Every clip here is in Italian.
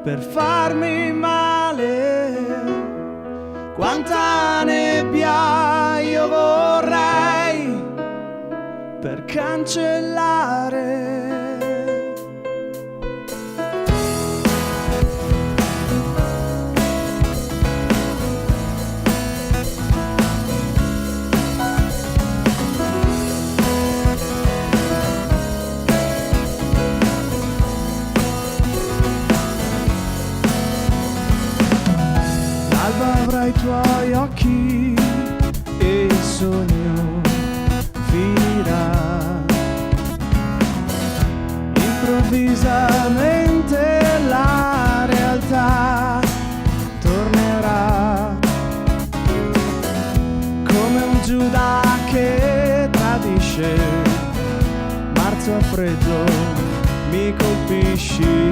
per farmi male. Quanta nebbia io vorrei per cancellare. L'alba avrà i tuoi occhi e il sogno finirà. Improvvisamente la realtà tornerà come un Giuda che tradisce. Marzo a freddo mi colpisci,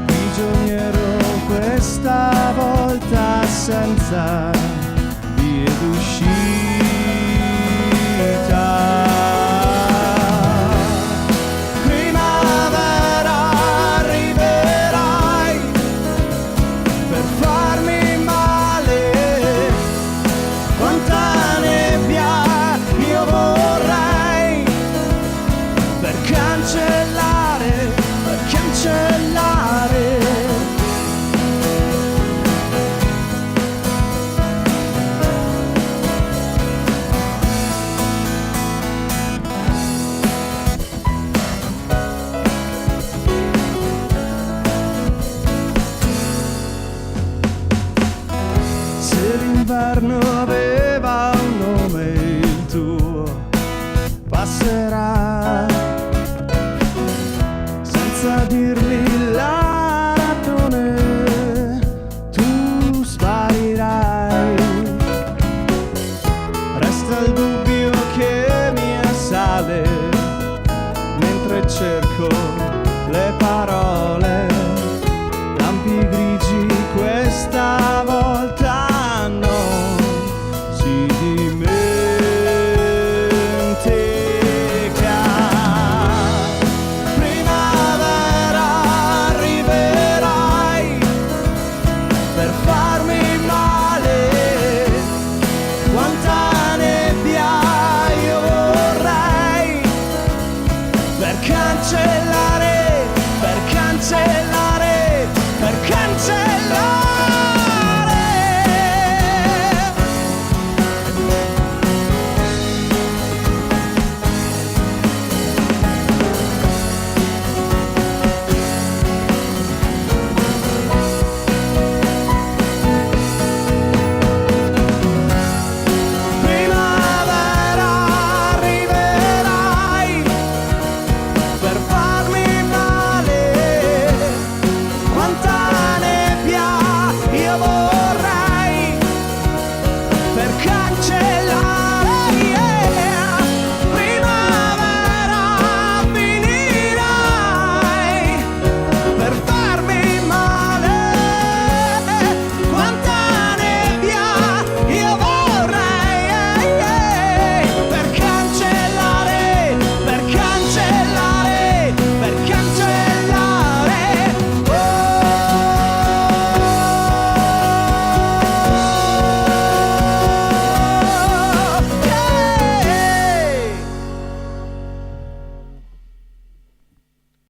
prigioniero questa volta senza via d'uscita. Primavera arriverai per farmi male. Quanta nebbia io vorrei per cancellare, per cancellare. Se l'inverno